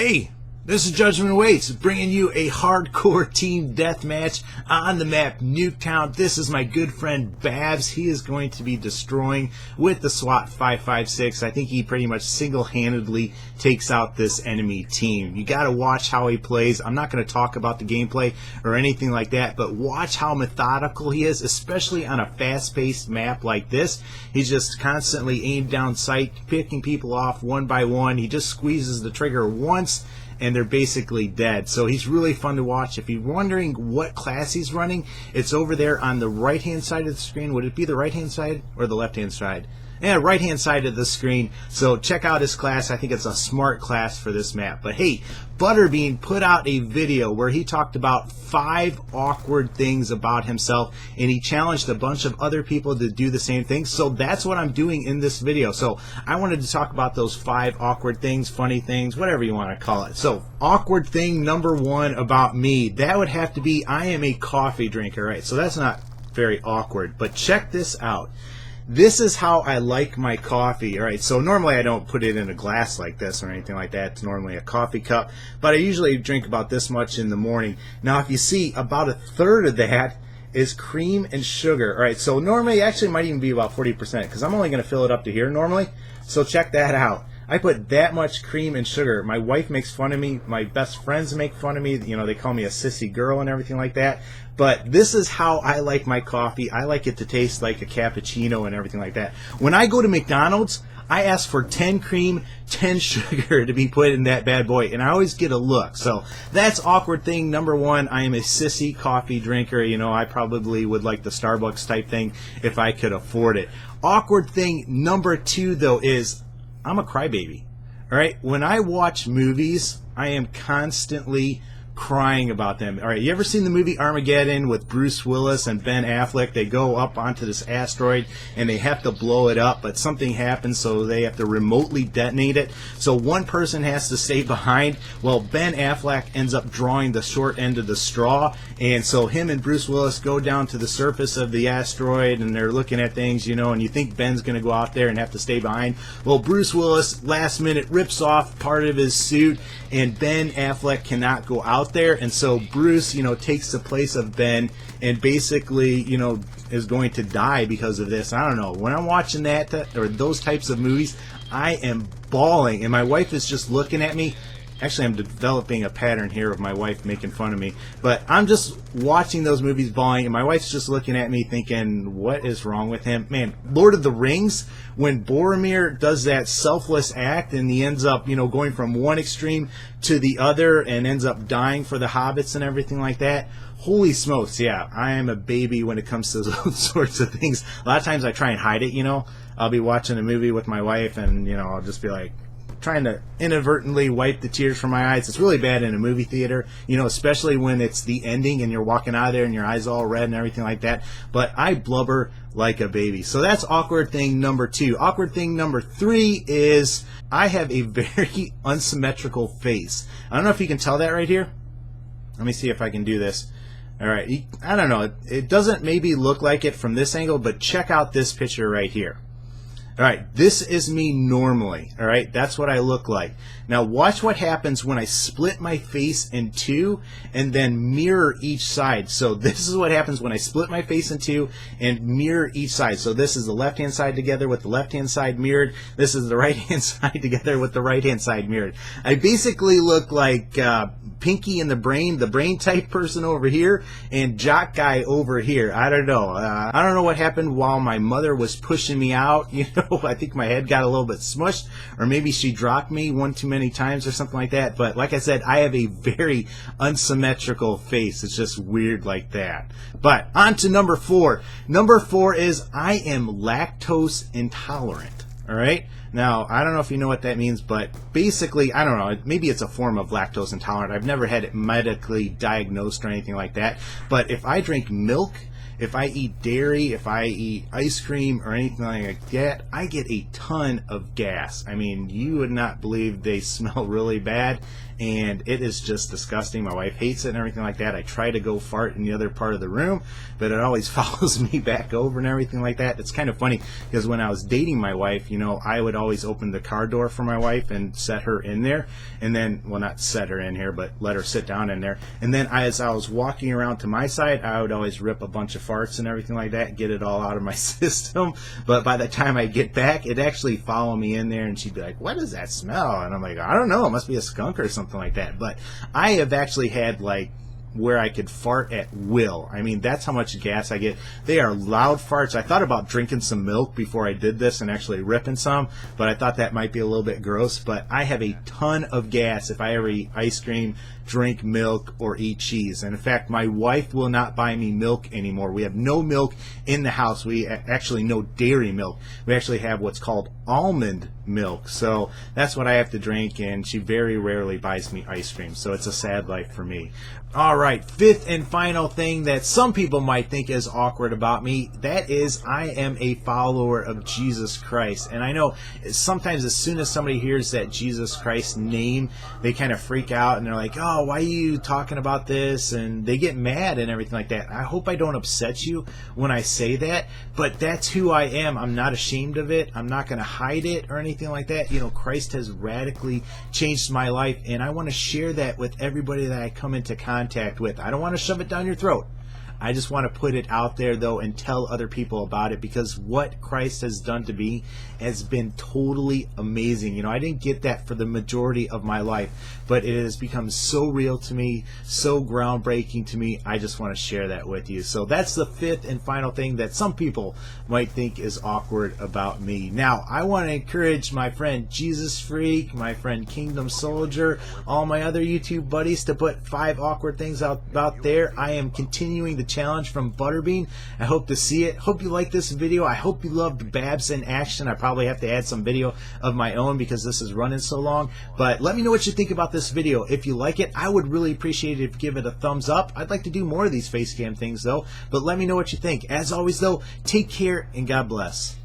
Hey, this is Judgment Awaits, bringing you a hardcore team deathmatch on the map Nuketown. This is my good friend Babs. He is going to be destroying with the SWAT 556. I think he pretty much single-handedly takes out this enemy team. You gotta watch how he plays. I'm not going to talk about the gameplay or anything like that, but watch how methodical he is, especially on a fast-paced map like this. He's just constantly aimed down sight, picking people off one by one. He just squeezes the trigger once and they're basically dead. So he's really fun to watch. If you're wondering what class he's running, it's over there on the right hand side of the screen. Would it be the right hand side or the left hand side? Yeah, right hand side of the screen. So check out his class. I think it's a smart class for this map. But hey, Butterbean put out a video where he talked about 5 awkward things about himself, and he challenged a bunch of other people to do the same thing. So that's what I'm doing in this video. So I wanted to talk about those 5 awkward things, funny things, whatever you want to call it. So awkward thing number 1 about me, that would have to be I am a coffee drinker, right? So that's not very awkward, but check this out. This is how I like my coffee. Alright, so normally I don't put it in a glass like this or anything like that. It's normally a coffee cup, but I usually drink about this much in the morning. Now if you see, about 1/3 of that is cream and sugar. Alright, so normally actually it might even be about 40% because I'm only going to fill it up to here normally. So check that out. I put that much cream and sugar. My wife makes fun of me. My best friends make fun of me. You know, they call me a sissy girl and everything like that. But this is how I like my coffee. I like it to taste like a cappuccino and everything like that. When I go to McDonald's, I ask for 10 cream, 10 sugar to be put in that bad boy, and I always get a look. So that's awkward thing number 1. I am a sissy coffee drinker. You know, I probably would like the Starbucks type thing if I could afford it. Awkward thing number 2, though, is I'm a crybaby. All right, when I watch movies, I am constantly crying about them. All right, you ever seen the movie Armageddon with Bruce Willis and Ben Affleck? They go up onto this asteroid and they have to blow it up, but something happens, so they have to remotely detonate it. So one person has to stay behind. Well, Ben Affleck ends up drawing the short end of the straw, and so him and Bruce Willis go down to the surface of the asteroid and they're looking at things, you know, and you think Ben's going to go out there and have to stay behind. Well, Bruce Willis last minute rips off part of his suit and Ben Affleck cannot go out there, and so Bruce, you know, takes the place of Ben and basically, you know, is going to die because of this. I don't know. When I'm watching that or those types of movies, I am bawling, and my wife is just looking at me. Actually, I'm developing a pattern here of my wife making fun of me, but I'm just watching those movies bawling, and my wife's just looking at me thinking, what is wrong with him? Man, Lord of the Rings, when Boromir does that selfless act and he ends up, you know, going from one extreme to the other and ends up dying for the hobbits and everything like that, holy smokes, yeah, I am a baby when it comes to those sorts of things. A lot of times I try and hide it, you know. I'll be watching a movie with my wife and, you know, I'll just be like, trying to inadvertently wipe the tears from my eyes. It's really bad in a movie theater, you know, especially when it's the ending and you're walking out of there and your eyes all red and everything like that. But I blubber like a baby. So that's awkward thing number 2. Awkward thing number 3 is I have a very unsymmetrical face. I don't know if you can tell that right here. Let me see if I can do this. All right, I don't know. It doesn't maybe look like it from this angle, but check out this picture right here. Alright, this is me normally, alright? That's what I look like. Now watch what happens when I split my face in 2 and then mirror each side. So this is what happens when I split my face in 2 and mirror each side. So this is the left hand side together with the left hand side mirrored. This is the right hand side together with the right hand side mirrored. I basically look like Pinky and the brain type person over here, and Jock Guy over here. I don't know. I don't know what happened while my mother was pushing me out. You know, I think my head got a little bit smushed, or maybe she dropped me one too many times or something like that. But like I said, I have a very unsymmetrical face. It's just weird like that. But on to number 4. Number 4 is I am lactose intolerant. All right. Now, I don't know if you know what that means, but basically, I don't know, maybe it's a form of lactose intolerant. I've never had it medically diagnosed or anything like that. But if I drink milk, if I eat dairy, if I eat ice cream or anything like that, I get a ton of gas. I mean, you would not believe they smell really bad, and it is just disgusting. My wife hates it and everything like that. I try to go fart in the other part of the room, but it always follows me back over and everything like that. It's kind of funny because when I was dating my wife, you know, I would always open the car door for my wife and set her in there, and then, well, not set her in here, but let her sit down in there. And then as I was walking around to my side, I would always rip a bunch of farts and everything like that, get it all out of my system. But by the time I get back, it actually follow me in there, and she'd be like, what does that smell? And I'm like, I don't know, it must be a skunk or something like that. But I have actually had like where I could fart at will. I mean, that's how much gas I get. They are loud farts. I thought about drinking some milk before I did this and actually ripping some, but I thought that might be a little bit gross. But I have a ton of gas if I ever eat ice cream, drink milk, or eat cheese. And in fact, my wife will not buy me milk anymore. We have no milk in the house. We actually no dairy milk. We actually have what's called almond milk. So that's what I have to drink, and she very rarely buys me ice cream. So it's a sad life for me. All right, fifth and final thing that some people might think is awkward about me, that is I am a follower of Jesus Christ. And I know sometimes as soon as somebody hears that Jesus Christ name, they kind of freak out and they're like, oh, why are you talking about this? And they get mad and everything like that. I hope I don't upset you when I say that, but that's who I am. I'm not ashamed of it. I'm not going to hide it or anything like that. You know, Christ has radically changed my life, and I want to share that with everybody that I come into contact with. I don't want to shove it down your throat. I just want to put it out there, though, and tell other people about it, because what Christ has done to me has been totally amazing. You know, I didn't get that for the majority of my life, but it has become so real to me, so groundbreaking to me. I just want to share that with you. So that's the fifth and final thing that some people might think is awkward about me. Now, I want to encourage my friend Jesus Freak, my friend Kingdom Soldier, all my other YouTube buddies to put 5 awkward things out there. I am continuing the challenge from Butterbean. I hope to see it. Hope you like this video. I hope you loved Babs in action. I probably have to add some video of my own because this is running so long. But let me know what you think about this video. If you like it, I would really appreciate it if you give it a thumbs up. I'd like to do more of these face cam things though. But let me know what you think. As always though, take care and God bless.